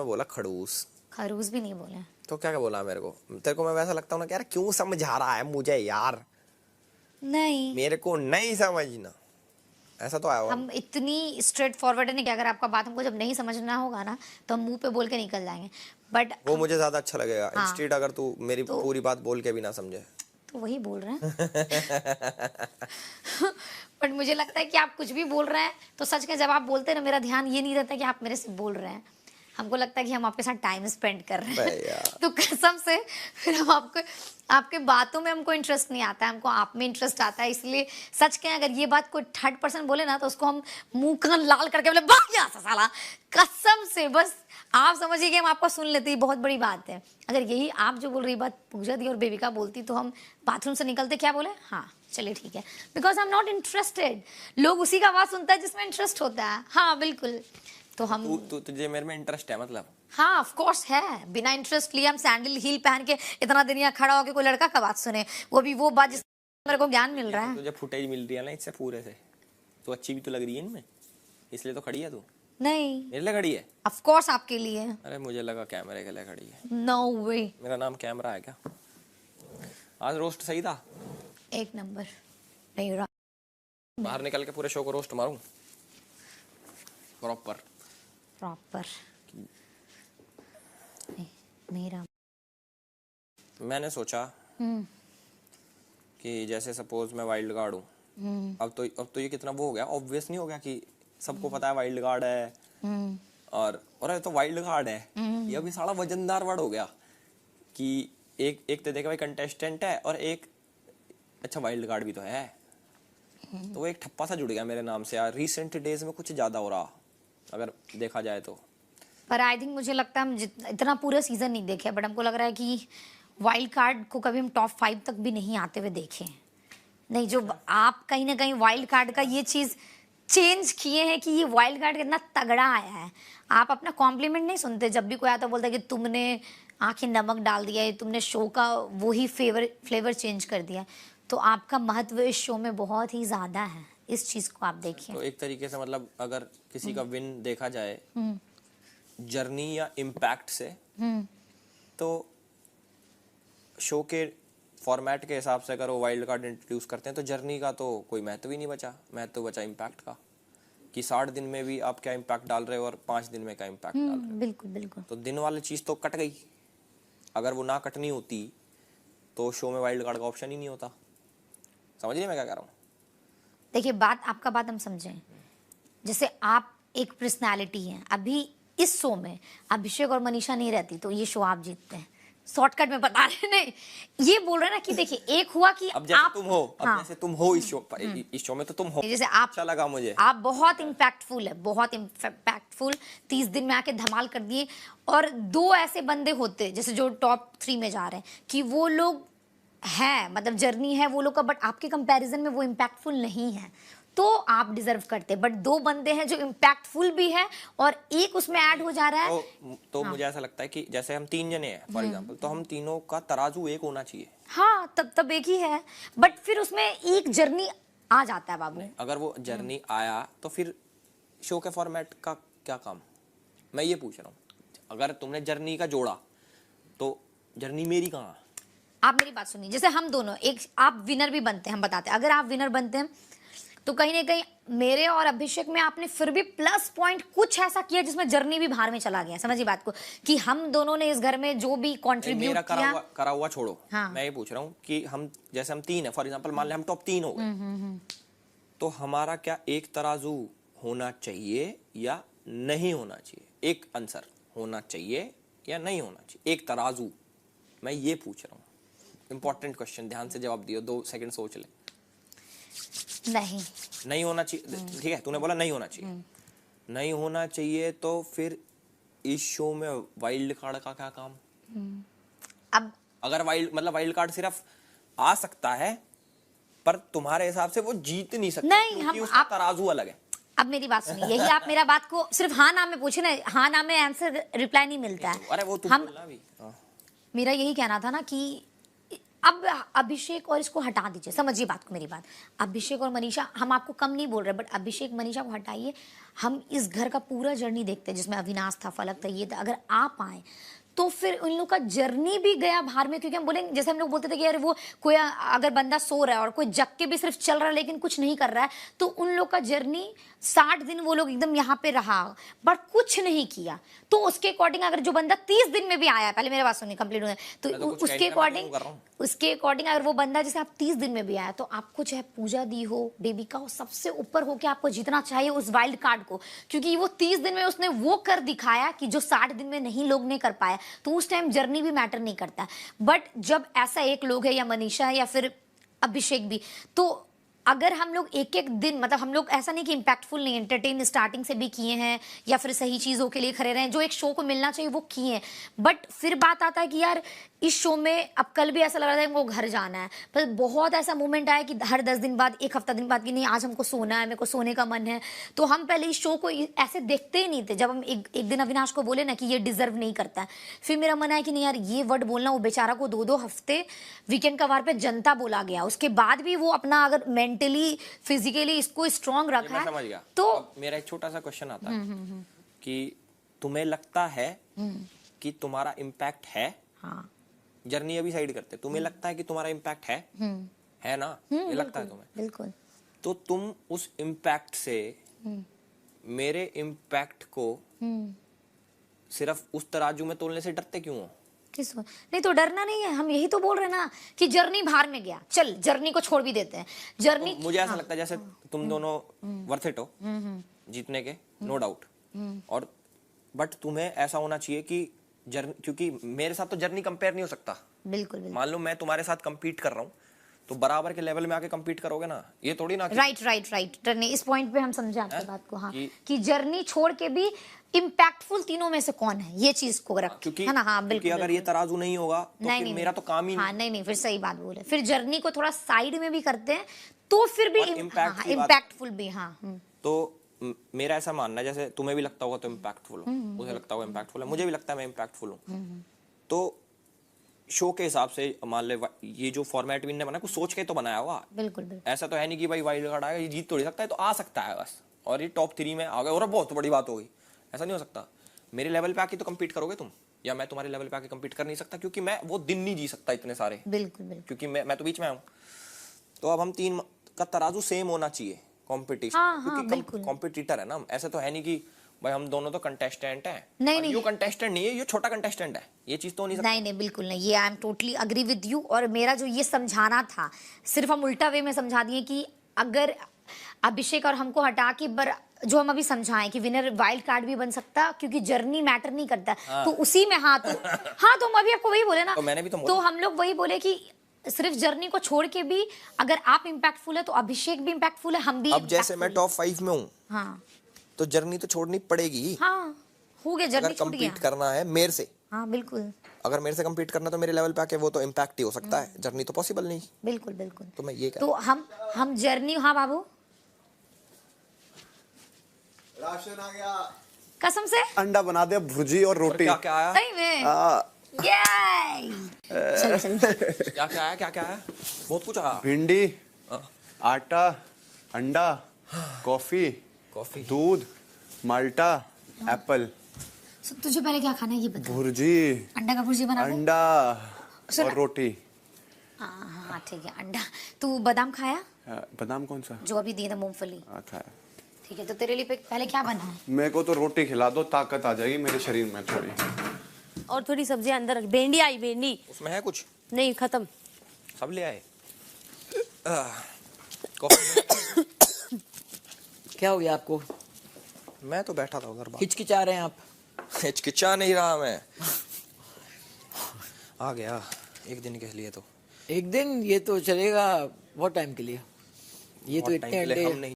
बोला खड़ूस। खरूस भी नहीं बोले तो क्या क्या बोला मेरे को? तेरे को मैं वैसा लगता हूँ ना कि यार क्यों समझा रहा है मुझे यार? नहीं, मेरे को नहीं समझना, ऐसा तो आया हुआ। हम इतनी स्ट्रेट फॉरवर्ड नहीं कि अगर आपका बात हमको जब नहीं समझना होगा ना तो हम मुंह पे बोल के निकल जाएंगे, बट वो मुझे ज्यादा अच्छा लगेगा। हाँ, इंस्टेड अगर तू मेरी तो पूरी बात बोल के भी ना समझे तो वही बोल रहे हैं। बट मुझे लगता है कि आप कुछ भी बोल रहे हैं तो सच के जब आप बोलते हैं ना मेरा ध्यान ये नहीं रहता कि आप मेरे से बोल रहे हैं, हमको लगता है कि हम आपके साथ टाइम स्पेंड कर रहे हैं। यार। तो कसम से फिर हम आपको आपके बातों में हमको इंटरेस्ट नहीं आता है, हमको आप में इंटरेस्ट आता है। इसलिए सच कहें अगर ये बात कोई 3rd पर्सन बोले ना तो उसको हम मुंह कान लाल करके बोले भाग यहाँ से साला, कसम से। बस आप समझिए कि हम आपको सुन लेते हैं, बहुत बड़ी बात है। अगर यही आप जो बोल रही बात पूजा दी और बेबिका बोलती तो हम बाथरूम से निकलते क्या बोले, हाँ चलिए ठीक है, because I am not interested. लोग उसी का आवाज सुनता है जिसमें इंटरेस्ट होता है। हाँ बिल्कुल, तो हम तुझे मेरे में इंटरेस्ट है मतलब? हाँ ऑफ कोर्स है। बिना इंटरेस्ट लिए हम सैंडल हील पहन के इतना दिन यहाँ खड़ा होके कोई लड़का का बात सुने, वो भी वो बात जिस मेरे को ज्ञान मिल रहा है। तुझे फुटेज मिल रही है ना इससे पूरे से, तो अच्छी भी तो लग रही है इनमें, इसलिए तो खड़ी है तू। नहीं, मेरे लिए खड़ी है? ऑफ कोर्स आपके लिए। अरे मुझे लगा कैमरे के लिए खड़ी है। नो वे। मेरा नाम कैमरा है क्या? आज रोस्ट सही था? 1 नंबर नहीं रहा। बाहर निकल के पूरे शो को रोस्ट मारूं प्रॉपर? मेरा मैंने सोचा कि जैसे सपोज मैं वाइल्ड कार्ड हूँ, अब तो ये कितना वो हो गया, ऑब्वियस नहीं हो गया कि सबको पता है वाइल्ड कार्ड है। और अरे तो वाइल्ड कार्ड है, ये अभी सारा वजनदार वर्ड हो गया कि एक तो देखा भाई कंटेस्टेंट है और एक अच्छा वाइल्ड कार्ड भी तो है, तो वो एक ठप्पा सा जुड़ गया मेरे नाम से यार। रिसेंट डेज में कुछ ज्यादा हो रहा अगर देखा जाए तो। पर आई थिंक मुझे लगता है हम इतना पूरा सीजन नहीं देखे, बट हमको लग रहा है कि वाइल्ड कार्ड को कभी हम टॉप 5 तक भी नहीं आते हुए देखे नहीं। जो आप कहीं ना कहीं वाइल्ड कार्ड का ये चीज चेंज किए हैं कि ये वाइल्ड कार्ड कितना तगड़ा आया है। आप अपना कॉम्प्लीमेंट नहीं सुनते, जब भी कोई आता बोलता है कि तुमने आंखें नमक डाल दिया है, तुमने शो का वही फ्लेवर चेंज कर दिया। तो आपका महत्व इस शो में बहुत ही ज्यादा है, इस चीज को आप देखिए। तो एक तरीके से मतलब अगर किसी का विन देखा जाए जर्नी या इम्पैक्ट से, तो शो के फॉर्मेट के हिसाब से अगर वो वाइल्ड कार्ड इंट्रोड्यूस करते हैं तो जर्नी का तो कोई महत्व ही नहीं बचा, महत्व बचा इम्पैक्ट का कि 60 दिन में भी आप क्या इम्पैक्ट डाल रहे हो और 5 दिन में क्या इम्पैक्ट डाल रहे हो। बिल्कुल बिल्कुल। तो दिन वाली चीज तो कट गई, अगर वो ना कटनी होती तो शो में वाइल्ड कार्ड का ऑप्शन ही नहीं होता। समझ रही मैं क्या कह रहा हूँ? देखिए आपका बात हम समझें, जैसे आप एक पर्सनालिटी हैं, अभी इस शो में अभिषेक और मनीषा नहीं रहती तो ये शो आप जीतते हैं। शॉर्टकट में बता रहे नहीं, ये बोल रहे ना कि देखिए एक हुआ कि अब जैसे आप तुम हो, अब हाँ, जैसे तुम हो इस शो में तो तुम हो, जैसे आप अच्छा लगा मुझे, आप बहुत इम्पैक्टफुल है, बहुत इम्पैक्टफुल। 30 दिन में आके धमाल कर दिए। और 2 ऐसे बंदे होते जैसे जो टॉप 3 में जा रहे हैं कि वो लोग है मतलब जर्नी है वो लोग का, बट आपके कंपैरिजन में वो इम्पैक्टफुल नहीं है, तो आप डिजर्व करते। बट 2 बंदे हैं जो इम्पैक्टफुल भी है और एक उसमें ऐड हो जा रहा है। तो हाँ। मुझे ऐसा लगता है कि जैसे हम 3 जने हैं फॉर एग्जांपल, तो हम तीनों का तराजू एक होना चाहिए। हाँ तब एक ही है, बट फिर उसमें एक जर्नी आ जाता है बाबू। अगर वो जर्नी आया तो फिर शो के फॉर्मेट का क्या काम? मैं ये पूछ रहा हूँ, अगर तुमने जर्नी का जोड़ा तो जर्नी मेरी कहाँ? आप मेरी बात सुनिए, जैसे हम दोनों एक आप विनर भी बनते हैं, हम बताते हैं अगर आप विनर बनते हैं तो कहीं ना कहीं मेरे और अभिषेक में आपने फिर भी प्लस पॉइंट कुछ ऐसा किया जिसमें जर्नी भी बाहर में चला गया। समझिए बात को कि हम दोनों ने इस घर में जो भी कंट्रीब्यूट किया। करा हुआ छोड़ो, हाँ। मैं ये पूछ रहा हूँ कि हम जैसे हम 3 है फॉर एग्जांपल, मान ले हम टॉप 3 हो गए, तो हमारा क्या एक तराजू होना चाहिए या नहीं होना चाहिए? एक आंसर, होना चाहिए या नहीं होना चाहिए एक तराजू, मैं ये पूछ रहा हूँ। इंपॉर्टेंट क्वेश्चन, ध्यान से जवाब दियो, 2 सेकंड सोच ले। नहीं होना चाहिए, ठीक है तूने बोला नहीं होना चाहिए, नहीं होना चाहिए, तो फिर इस शो में वाइल्ड कार्ड का क्या काम? अब अगर वाइल्ड कार्ड सिर्फ आ सकता है पर तुम्हारे हिसाब से वो जीत नहीं सकता नहीं, क्योंकि उसका तराजू अलग है। अब मेरी बात सुनिए, यही आप मेरा बात को सिर्फ हाँ ना में पूछे ना, हाँ ना में आंसर रिप्लाई नहीं मिलता है। अरे वो तू हम बोलना भी। मेरा यही कहना था ना कि अब अभिषेक और इसको हटा दीजिए, समझिए बात को, मेरी बात। अभिषेक और मनीषा, हम आपको कम नहीं बोल रहे, बट अभिषेक मनीषा को हटाइए। हम इस घर का पूरा जर्नी देखते हैं, जिसमें अविनाश था, फलक था, ये था। अगर आप आए तो फिर उन लोग का जर्नी भी गया बाहर में, क्योंकि हम बोलेंगे, जैसे हम लोग बोलते थे कि यार वो कोई अगर बंदा सो रहा है और कोई जग के भी सिर्फ चल रहा है लेकिन कुछ नहीं कर रहा है, तो उन लोग का जर्नी 60 दिन वो लोग एकदम यहाँ पे रहा बट कुछ नहीं किया। तो उसके अकॉर्डिंग अगर जो बंदा 30 दिन में भी आया, पहले मेरे बात सुनिए, कंप्लीट हो जाए, तो उसके अकॉर्डिंग अगर वो बंदा जैसे आप 30 दिन में भी आया, तो आपको चाहे पूजा दी हो, बेबी का हो, सबसे ऊपर हो के आपको जीतना चाहिए उस वाइल्ड कार्ड को, क्योंकि वो 30 दिन में उसने वो कर दिखाया कि जो 60 दिन में नहीं लोग ने कर पाया। तो उस टाइम जर्नी भी मैटर नहीं करता। बट जब ऐसा एक लोग है, या मनीषा है या फिर अभिषेक भी, तो अगर हम लोग एक एक दिन, मतलब हम लोग ऐसा नहीं कि इम्पैक्टफुल नहीं, एंटरटेन स्टार्टिंग से भी किए हैं या फिर सही चीज़ों के लिए खड़े रहे हैं, जो एक शो को मिलना चाहिए वो किए हैं। बट फिर बात आता है कि यार इस शो में, अब कल भी ऐसा लग रहा था हमको घर जाना है, पर बहुत ऐसा मोमेंट आया कि हर 10 दिन बाद, एक हफ्ता दिन बाद, कि नहीं आज हमको सोना है, मेरे को सोने का मन है। तो हम पहले इस शो को ऐसे देखते ही नहीं थे। जब हम एक दिन अविनाश को बोले ना कि ये डिजर्व नहीं करता है, फिर मेरा मन आया कि नहीं यार ये वर्ड बोलना, वो बेचारा को 2-2 हफ्ते वीकेंड का वार पे जनता बोला गया, उसके बाद भी वो अपना अगर मेंटली फिजिकली इसको स्ट्रांग रखा समझ है। गया। तो मेरा एक छोटा सा क्वेश्चन आता है कि तुम्हें लगता है कि तुम्हारा इम्पैक्ट है, हाँ, जर्नी अभी साइड करते, तुम्हें लगता है कि तुम्हारा इम्पैक्ट है ना, ये लगता है तुम्हें? बिल्कुल। तो तुम उस इम्पैक्ट से मेरे इम्पैक्ट को सिर्फ उस तराजू में तोलने से डरते क्यों हो? नहीं, तो डरना नहीं है, हम यही तो बोल रहे हैं ना कि जर्नी बाहर में गया, चल जर्नी को छोड़ भी देते हैं। जर्नी तो मुझे ऐसा लगता है जैसे तुम दोनों वर्थ इट हो जीतने के, नो डाउट। और बट तुम्हें ऐसा होना चाहिए कि जर्नी, क्योंकि मेरे साथ तो जर्नी कंपेयर नहीं हो सकता। बिल्कुल। मान लो मैं तुम्हारे साथ compete कर रहा हूँ, तो बराबर के लेवल में आके compete करोगे ना, ये थोड़ी ना। राइट। जर्नी, इस पॉइंट पे हम समझे आपकी बात को, हाँ, कि जर्नी छोड़ के भी इम्पैक्टफुल तीनों में से कौन है, ये चीज को रख, क्योंकि है ना। हाँ, बिल्कुल। अगर ये तराजू नहीं होगा तो फिर मेरा तो काम ही हाँ, नहीं, फिर सही बात बोले, फिर जर्नी को थोड़ा साइड में भी करते हैं तो फिर भी इम्पैक्टफुल भी। हाँ, तो मेरा ऐसा मानना है, जैसे तुम्हें भी लगता होगा तो इम्पैक्टफुल हो, मुझे लगता होगा इम्पैक्टफुल है, मुझे भी लगता है मैं इम्पैक्टफुल हूँ। तो शो के हिसाब से मान ले, ये जो फॉर्मेट भी इन्होंने बनाया कुछ सोच के तो बनाया होगा। बिल्कुल। ऐसा तो है नहीं कि भाई वाइल्ड कार्ड आएगा ये जीत तो नहीं सकता है, तो आ सकता है बस, और ये टॉप 3 में आ गए और बहुत बड़ी बात हो गई। ऐसा नहीं हो सकता। मेरे लेवल पे आके तो कम्पीट करोगे तुम, या मैं तुम्हारे लेवल पे आके कम्पीट कर नहीं सकता, क्योंकि मैं वो दिन नहीं जी सकता इतने सारे। बिल्कुल। क्योंकि मैं तो बीच में हूँ। तो अब हम 3 का तराजू सेम होना चाहिए कॉम्पिटिशन, क्योंकि कॉम्पिटिटर है ना। ऐसा तो है नहीं कि भाई हम दोनों तो कंटेस्टेंट हैं। नहीं, ये कंटेस्टेंट नहीं है, ये छोटा कंटेस्टेंट है, ये चीज तो नहीं सकता। नहीं, बिल्कुल नहीं, ये I am totally agree with you. और मेरा जो ये समझाना था, सिर्फ हम उल्टा वे में समझा दिए कि अगर अभिषेक और हमको हटा के, जो हम अभी समझाएं कि विनर वाइल्ड कार्ड भी बन सकता, क्योंकि जर्नी मैटर नहीं करता। हाँ। तो उसी में हाँ, तो हम अभी आपको वही बोले ना, तो मैंने भी तो हम लोग वही बोले कि सिर्फ जर्नी को छोड़ के भी अगर आप इम्पैक्टफुल है तो अभिषेक भी इम्पैक्टफुल है, हम भी। अब जैसे मैं टॉप 5 में हूँ, हाँ, तो जर्नी तो छोड़नी पड़ेगी। हाँ, हो गया, जर्नी छूट गया। कम्पीट करना है मेरे से, हाँ बिल्कुल, अगर मेरे से कम्पीट करना तो मेरे लेवल पे आके वो तो इम्पैक्ट ही हो सकता है, जर्नी तो पॉसिबल नहीं। बिल्कुल। तो मैं ये तो हम जर्नी, हाँ बाबू, राशन आ गया, कसम से अंडा बना दे, भुर्जी और रोटी। क्या आया? सही में क्या आया? बहुत कुछ आया। भिंडी, आटा, अंडा, कॉफी, दूध, माल्टा, एप्पल। तुझे पहले क्या खाना है ये बता। भुर्जी, अंडा का भुर्जी बना दे। अंडा और रोटी। हाँ ठीक है, अंडा। तू बादाम खाया? बादाम कौन सा? जो अभी दिए थे, मूंगफली। खाया। ठीक है, तो तेरे लिए पहले क्या बना है? मेरे को तो रोटी खिला दो, ताकत आ जाएगी मेरे शरीर में थोड़ी। और थोड़ी सब्जियां अंदर रख। भिंडी आई, भिंडी उसमें है कुछ? नहीं, खत्म। सब ले आए। कॉफी क्या हो गया आपको? मैं तो बैठा था उधर, हिचकिचा रहे हैं आप? हिचकिचा नहीं रहा मैं, आ गया एक दिन के लिए। तो एक दिन ये तो चलेगा, बहुत टाइम के लिए, ये तो इतने हम नहीं